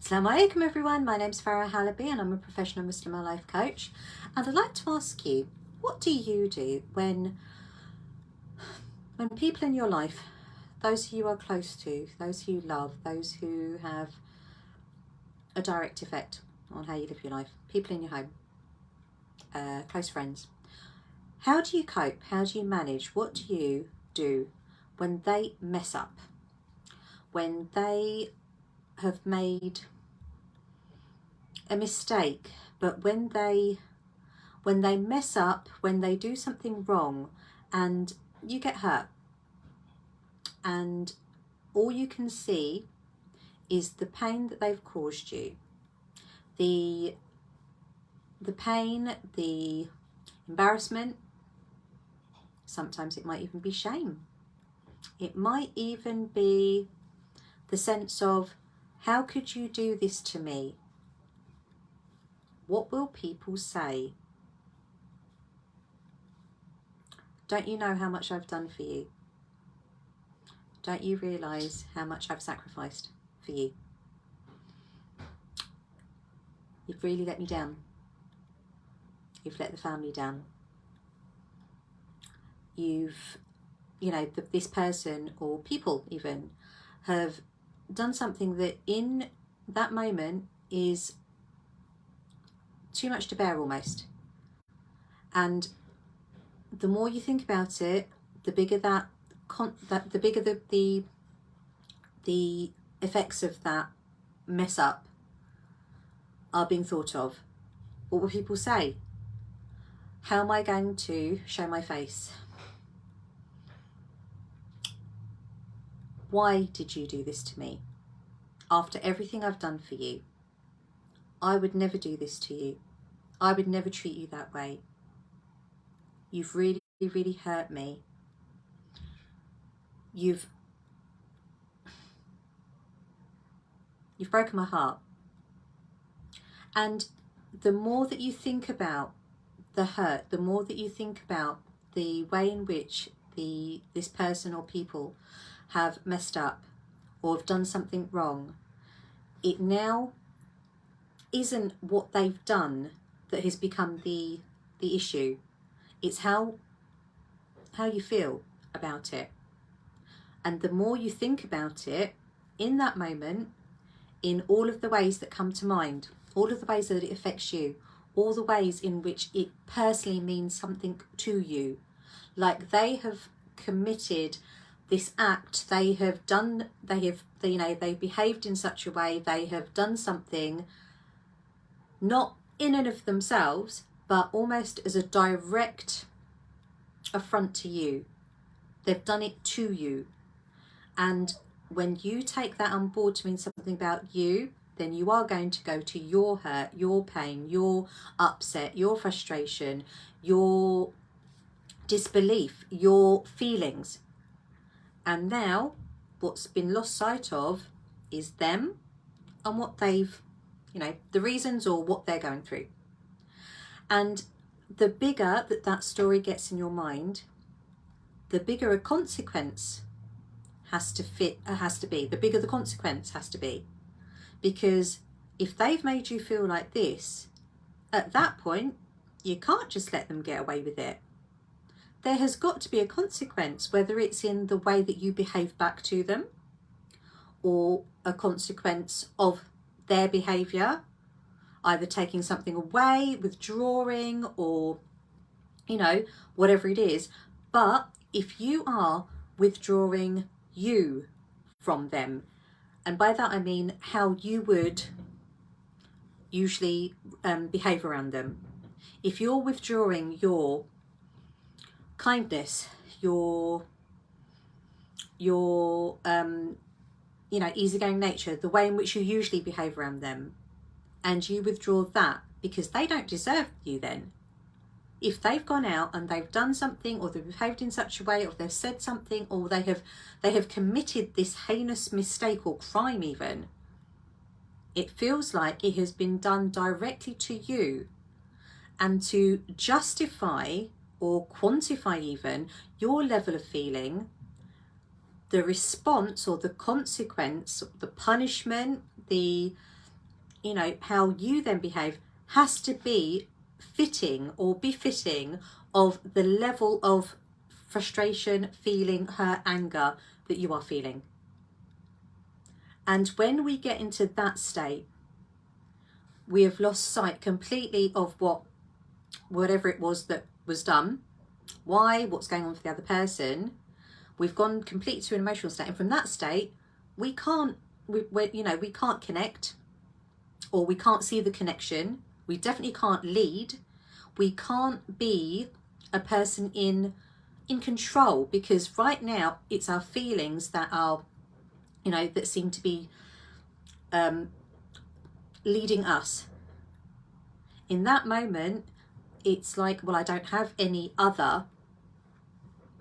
Assalamu alaikum everyone, my name's Farah Halabi and I'm a professional Muslim life coach, and I'd like to ask you, what do you do when people in your life, those who you are close to, those who you love, those who have a direct effect on how you live your life, people in your home, close friends, how do you cope, how do you manage, what do you do when they mess up, when they have made a mistake, but when they mess up, when they do something wrong and you get hurt and all you can see is the pain that they've caused you, the pain, the embarrassment, sometimes it might even be shame, it might even be the sense of, how could you do this to me? What will people say? Don't you know how much I've done for you? Don't you realise how much I've sacrificed for you? You've really let me down. You've let the family down. This person or people even have done something that in that moment is too much to bear almost. And the more you think about it, the bigger the bigger the effects of that mess up are being thought of. What will people say? How am I going to show my face? Why did you do this to me? After everything I've done for you, I would never do this to you. I would never treat you that way. You've really, really hurt me. You've broken my heart. And the more that you think about the hurt, the more that you think about the way in which this person or people have messed up or have done something wrong, it now isn't what they've done that has become the issue. It's how you feel about it. And the more you think about it in that moment, in all of the ways that come to mind, all of the ways that it affects you, all the ways in which it personally means something to you, like they have committed this act, they've behaved in such a way, they have done something not in and of themselves, but almost as a direct affront to you. They've done it to you. And when you take that on board to mean something about you, then you are going to go to your hurt, your pain, your upset, your frustration, your disbelief, your feelings. And now what's been lost sight of is them and what they've, the reasons or what they're going through. And the bigger that story gets in your mind, the bigger a consequence has to be, the bigger the consequence has to be. Because if they've made you feel like this, at that point, you can't just let them get away with it. There has got to be a consequence, whether it's in the way that you behave back to them, or a consequence of their behaviour, either taking something away, withdrawing, or, whatever it is. But if you are withdrawing you from them, and by that I mean how you would usually behave around them. If you're withdrawing your kindness, your easygoing nature, the way in which you usually behave around them, and you withdraw that because they don't deserve you then. If they've gone out and they've done something, or they've behaved in such a way, or they've said something, or they have committed this heinous mistake or crime even, it feels like it has been done directly to you. And to justify or quantify even your level of feeling, the response or the consequence, the punishment, the you know, how you then behave has to be fitting or befitting of the level of frustration, feeling, hurt, anger that you are feeling. And when we get into that state, we have lost sight completely of whatever it was that was done, why, what's going on for the other person. We've gone completely to an emotional state, and from that state, we can't connect, or we can't see the connection. We definitely can't lead. We can't be a person in control, because right now it's our feelings that are, you know, that seem to be leading us. In that moment, it's like, well, I don't have any other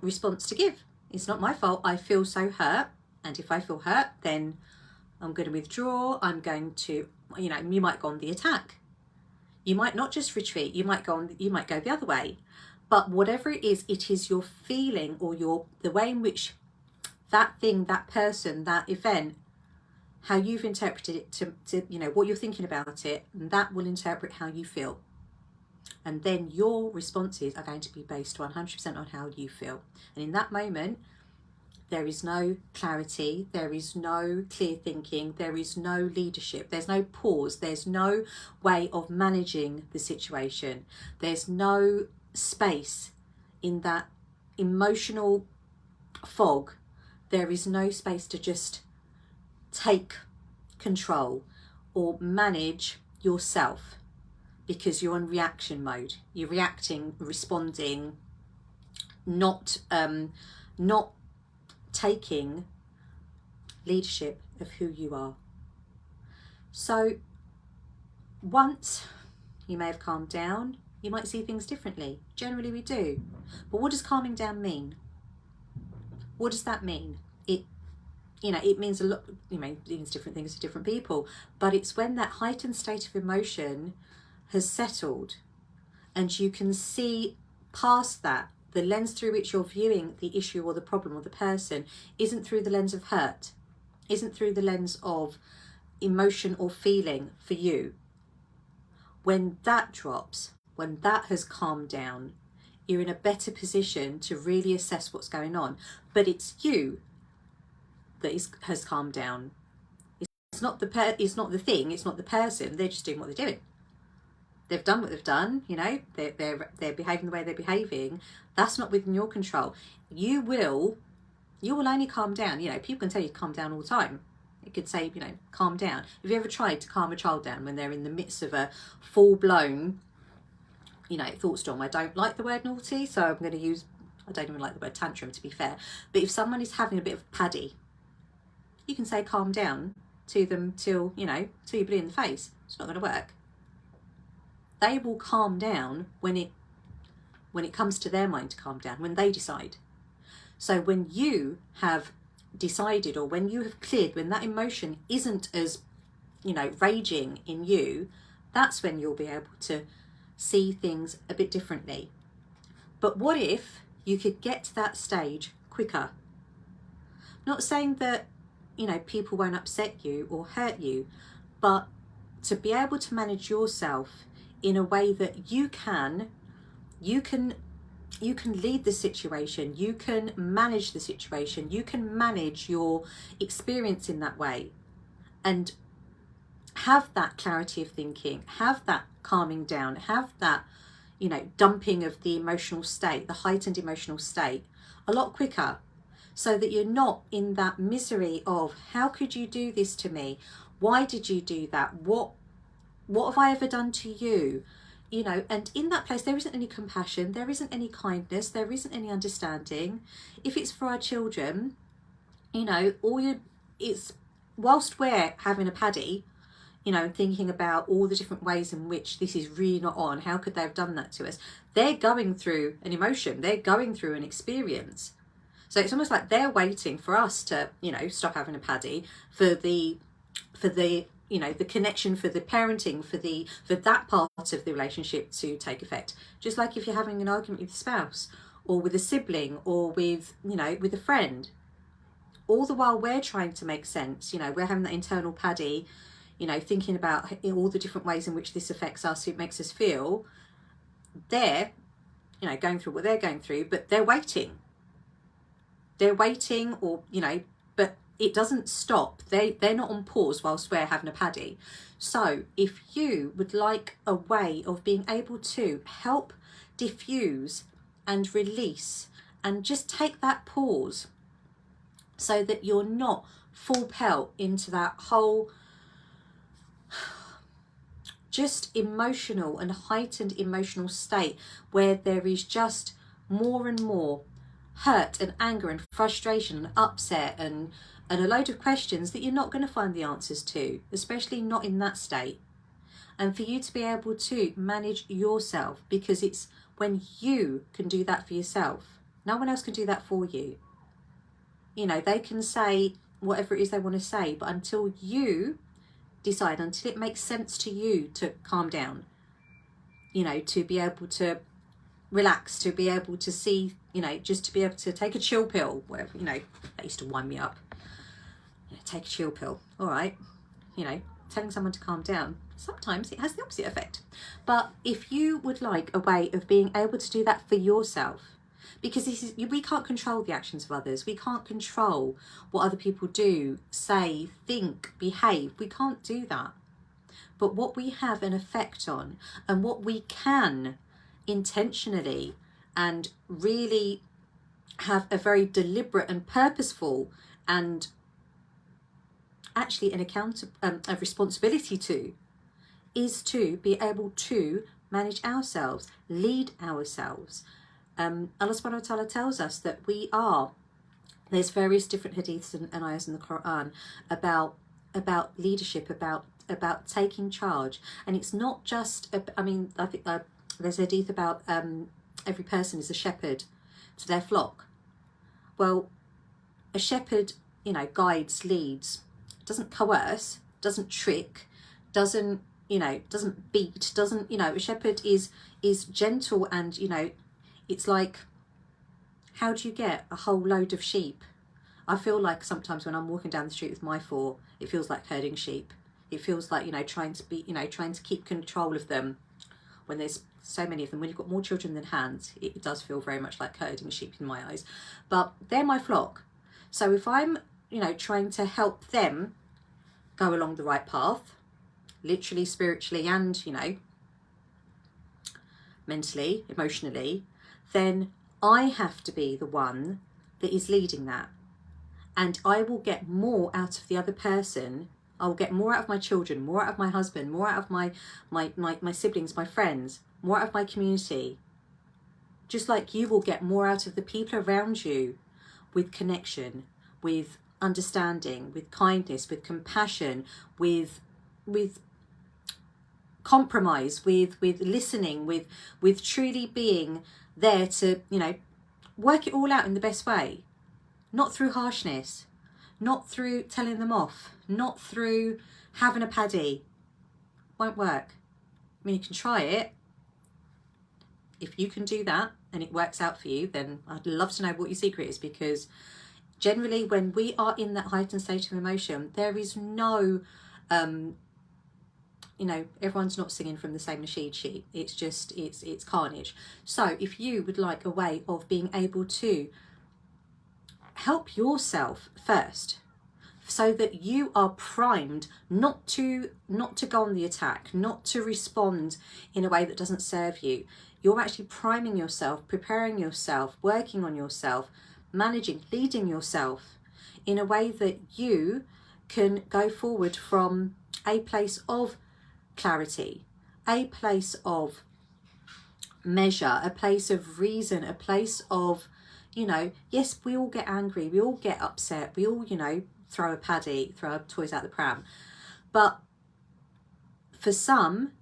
response to give. It's not my fault. I feel so hurt. And if I feel hurt, then I'm going to withdraw. I'm going to, you know, you might go on the attack. You might not just retreat. You might go the other way. But whatever it is your feeling, or the way in which that thing, that person, that event, how you've interpreted it to you know, what you're thinking about it, and that will interpret how you feel. And then your responses are going to be based 100% on how you feel. And in that moment, there is no clarity, there is no clear thinking, there is no leadership, there's no pause, there's no way of managing the situation, there's no space in that emotional fog. There is no space to just take control or manage yourself, because you're on reaction mode. You're reacting, responding, not taking leadership of who you are. So once you may have calmed down, you might see things differently. Generally we do. But what does calming down mean? What does that mean? It means a lot, you know, it means different things to different people, but it's when that heightened state of emotion has settled and you can see past that. The lens through which you're viewing the issue or the problem or the person isn't through the lens of hurt, isn't through the lens of emotion or feeling for you. When that drops, when that has calmed down, you're in a better position to really assess what's going on. But it's you that has calmed down. It's not the thing, it's not the person. They're just doing what they're doing. They've done what they've done, you know, they're behaving the way they're behaving. That's not within your control. You will only calm down. You know, people can tell you to calm down all the time. It could say, you know, calm down. Have you ever tried to calm a child down when they're in the midst of a full-blown, you know, thought storm? I don't like the word naughty, so I'm going to use, I don't even like the word tantrum, to be fair. But if someone is having a bit of paddy, you can say calm down to them till you're blue in the face. It's not going to work. They will calm down when it comes to their mind to calm down, when they decide. So when you have decided, or when you have cleared, when that emotion isn't as, you know, raging in you, that's when you'll be able to see things a bit differently. But what if you could get to that stage quicker? Not saying that, you know, people won't upset you or hurt you, but to be able to manage yourself in a way that you can lead the situation, you can manage the situation, you can manage your experience in that way, and have that clarity of thinking, have that calming down, have that, you know, dumping of the emotional state, the heightened emotional state, a lot quicker, so that you're not in that misery of, how could you do this to me? Why did you do that? What have I ever done to you? You know, and in that place, there isn't any compassion, there isn't any kindness, there isn't any understanding. If it's for our children, you know, it's whilst we're having a paddy, you know, and thinking about all the different ways in which this is really not on, how could they have done that to us? They're going through an emotion, they're going through an experience. So it's almost like they're waiting for us to, you know, stop having a paddy, for the you know, the connection, for the parenting, for that part of the relationship to take effect. Just like if you're having an argument with a spouse, or with a sibling, or with, you know, with a friend, all the while we're trying to make sense, you know, we're having that internal paddy, you know, thinking about all the different ways in which this affects us, it makes us feel, they're, you know, going through what they're going through, but they're waiting. They're waiting, or, you know, but it doesn't stop. They're not on pause whilst we're having a paddy. So if you would like a way of being able to help diffuse and release and just take that pause so that you're not full pelt into that whole just emotional and heightened emotional state where there is just more and more hurt and anger and frustration and upset and a load of questions that you're not going to find the answers to, especially not in that state. And for you to be able to manage yourself, because it's when you can do that for yourself, no one else can do that for you. You know, they can say whatever it is they want to say, but until you decide, until it makes sense to you to calm down, you know, to be able to relax, to be able to see, you know, just to be able to take a chill pill, whatever, you know, that used to wind me up. You know, take a chill pill, all right, you know, telling someone to calm down, sometimes it has the opposite effect. But if you would like a way of being able to do that for yourself, because this is, we can't control the actions of others, we can't control what other people do, say, think, behave, we can't do that. But what we have an effect on, and what we can intentionally and really have a very deliberate and purposeful and actually an a responsibility to, is to be able to manage ourselves, lead ourselves. Allah subhanahu wa ta'ala tells us that we are, there's various different hadiths and ayahs in the Quran about leadership, about taking charge. And it's not just, I mean, I think there's a hadith about every person is a shepherd to their flock. Well, a shepherd, you know, guides, leads, doesn't coerce, doesn't trick, doesn't, you know, doesn't beat, doesn't, you know, a shepherd is gentle. And, you know, it's like, how do you get a whole load of sheep? I feel like sometimes when I'm walking down the street with my four, it feels like herding sheep. It feels like, you know, trying to keep control of them when there's so many of them. When you've got more children than hands, it does feel very much like herding sheep in my eyes. But they're my flock. So if I'm, you know, trying to help them go along the right path, literally, spiritually, and, you know, mentally, emotionally, then I have to be the one that is leading that. And I will get more out of the other person. I will get more out of my children, more out of my husband, more out of my siblings, my friends, more out of my community. Just like you will get more out of the people around you, with connection, with understanding, with kindness, with compassion, with compromise, with listening, with truly being there to, you know, work it all out in the best way. Not through harshness, not through telling them off, not through having a paddy. Won't work. I mean, you can try it. If you can do that and it works out for you, then I'd love to know what your secret is, because generally when we are in that heightened state of emotion, there is no, you know, everyone's not singing from the same nasheed sheet. It's just, it's carnage. So if you would like a way of being able to help yourself first, so that you are primed not to go on the attack, not to respond in a way that doesn't serve you. You're actually priming yourself, preparing yourself, working on yourself, managing, leading yourself in a way that you can go forward from a place of clarity, a place of measure, a place of reason, a place of, you know, yes, we all get angry, we all get upset, we all, you know, throw a paddy, throw our toys out the pram. But for some,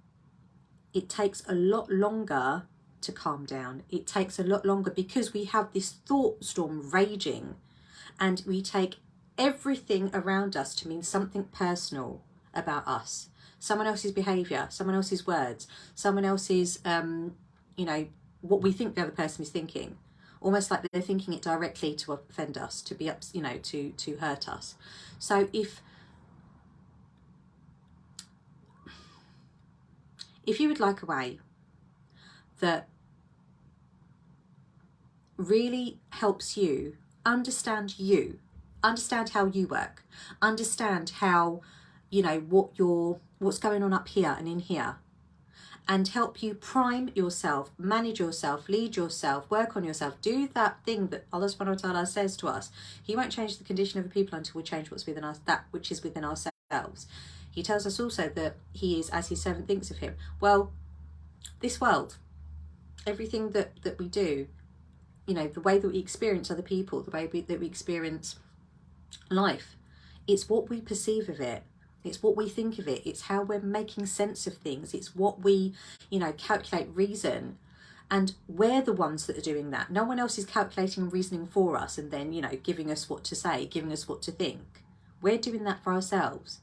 it takes a lot longer to calm down. It takes a lot longer because we have this thought storm raging, and we take everything around us to mean something personal about us. Someone else's behaviour, someone else's words, someone else's, you know, what we think the other person is thinking. Almost like they're thinking it directly to offend us, to be up, you know, to hurt us. So if if you would like a way that really helps you understand how you work, understand how, you know, what's going on up here and in here, and help you prime yourself, manage yourself, lead yourself, work on yourself, do that thing that Allah subhanahu wa ta'ala says to us. He won't change the condition of a people until we change what's within us, that which is within ourselves. He tells us also that he is as his servant thinks of him. Well, this world, everything that we do, you know, the way that we experience other people, the way that we experience life, it's what we perceive of it. It's what we think of it. It's how we're making sense of things. It's what we, you know, calculate, reason. And we're the ones that are doing that. No one else is calculating and reasoning for us and then, you know, giving us what to say, giving us what to think. We're doing that for ourselves.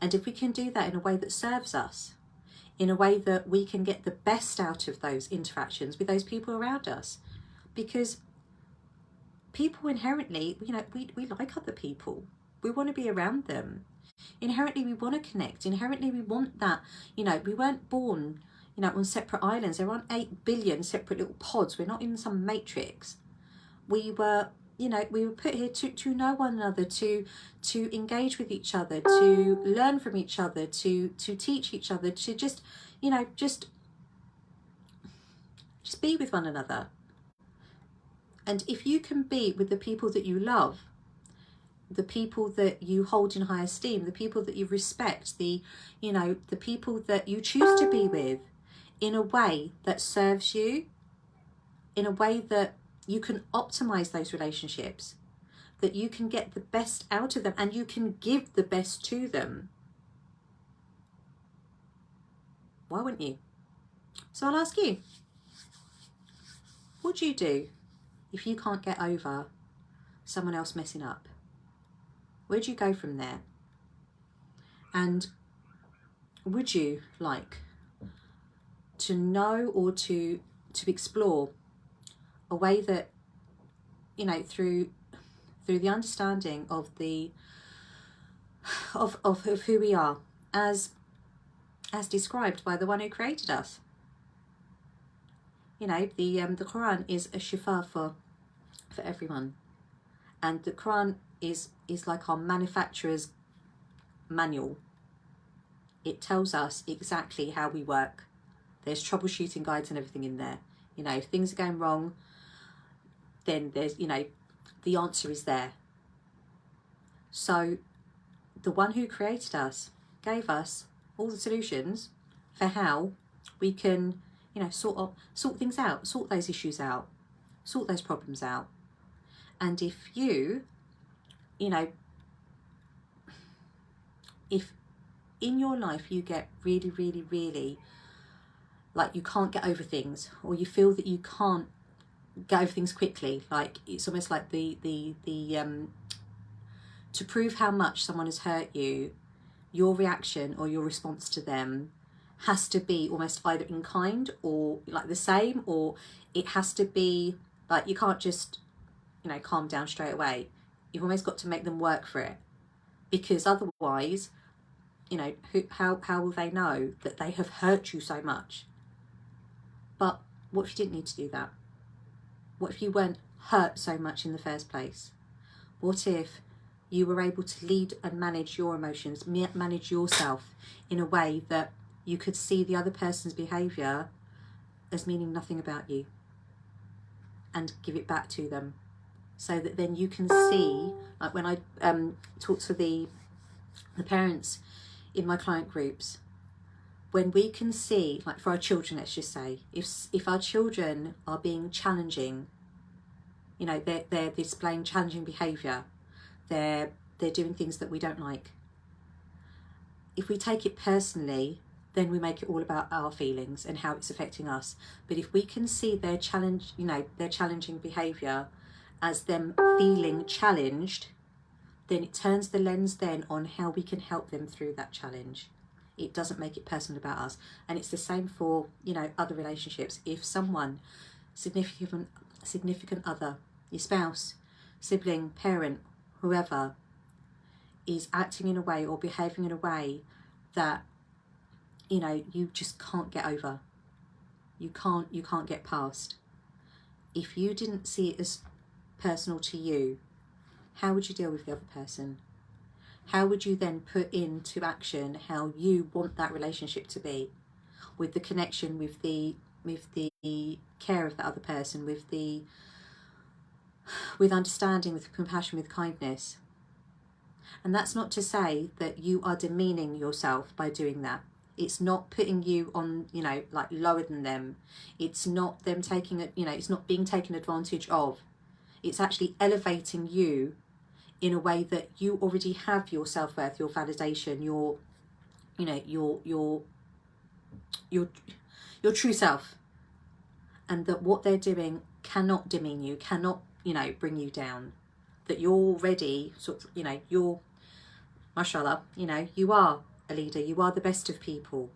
And if we can do that in a way that serves us, in a way that we can get the best out of those interactions with those people around us, because people inherently, you know, we like other people. We want to be around them. Inherently, we want to connect. Inherently, we want that, you know, we weren't born, you know, on separate islands. There aren't 8 billion separate little pods. We're not in some matrix. We were, you know, we were put here to know one another, to engage with each other, to learn from each other, to teach each other, to just, you know, just be with one another. And if you can be with the people that you love, the people that you hold in high esteem, the people that you respect, the people that you choose to be with, in a way that serves you, in a way that you can optimize those relationships, that you can get the best out of them and you can give the best to them, why wouldn't you? So I'll ask you, what do you do if you can't get over someone else messing up? Where do you go from there? And would you like to know or to explore a way that, you know, through the understanding of who we are as described by the one who created us? You know, the Quran is a shifa for everyone, and the Quran is like our manufacturer's manual. It tells us exactly how we work. There's troubleshooting guides and everything in there. You know, if things are going wrong, then there's, you know, the answer is there. So the one who created us gave us all the solutions for how we can, you know, sort things out, sort those issues out, sort those problems out. And if you know, if in your life you get really, really, really, like you can't get over things, or you feel that you can't get over things quickly, like it's almost like the to prove how much someone has hurt you, your reaction or your response to them has to be almost either in kind or like the same, or it has to be like, you can't just, you know, calm down straight away. You've almost got to make them work for it, because otherwise, you know, how will they know that they have hurt you so much? But what if you didn't need to do that? What if you weren't hurt so much in the first place? What if you were able to lead and manage your emotions, manage yourself in a way that you could see the other person's behaviour as meaning nothing about you, and give it back to them, so that then you can see, like when I talk to the parents in my client groups, when we can see, like for our children, let's just say, if our children are being challenging, you know, they're displaying challenging behaviour, they're doing things that we don't like. If we take it personally, then we make it all about our feelings and how it's affecting us. But if we can see their challenging behaviour as them feeling challenged, then it turns the lens then on how we can help them through that challenge. It doesn't make it personal about us. And it's the same for, you know, other relationships. If someone, significant other, your spouse, sibling, parent, whoever, is acting in a way or behaving in a way that you know, you just can't get over. You can't get past. If you didn't see it as personal to you, how would you deal with the other person? How would you then put into action how you want that relationship to be, with the connection, with the care of the other person, with understanding, with compassion, with kindness? And that's not to say that you are demeaning yourself by doing that. It's not putting you on, you know, like lower than them. It's not them taking it, you know, it's not being taken advantage of. It's actually elevating you in a way that you already have your self-worth, your validation, your, you know, your true self. And that what they're doing cannot demean you, cannot, you know, bring you down. That you're already sort of, you know, you're, mashallah, you know, you are a leader, you are the best of people.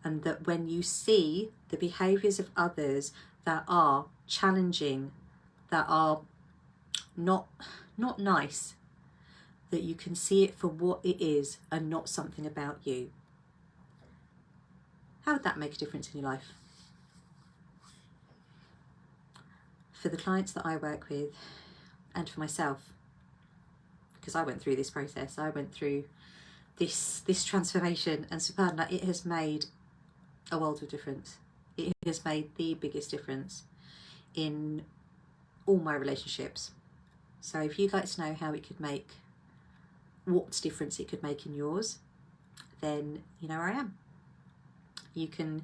And that when you see the behaviours of others that are challenging, that are not nice, that you can see it for what it is and not something about you. How would that make a difference in your life? For the clients that I work with, and for myself, because I went through this process, I went through this transformation, and subhanAllah, it has made a world of difference. It has made the biggest difference in all my relationships. So if you'd like to know how it could make, what difference it could make in yours, then you know where I am. You can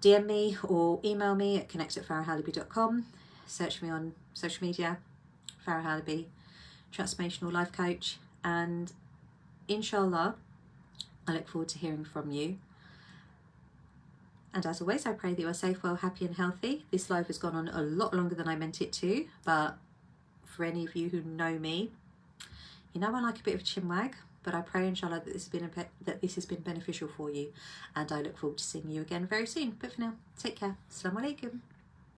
DM me or email me at connect@farahhaliby.com. Search me on social media, Farah Haliby, Transformational Life Coach, and inshallah, I look forward to hearing from you. And as always, I pray that you are safe, well, happy and healthy. This live has gone on a lot longer than I meant it to, but for any of you who know me, you know I like a bit of a chinwag, but I pray inshallah that this has been beneficial for you, and I look forward to seeing you again very soon. But for now, take care. Assalamu alaikum.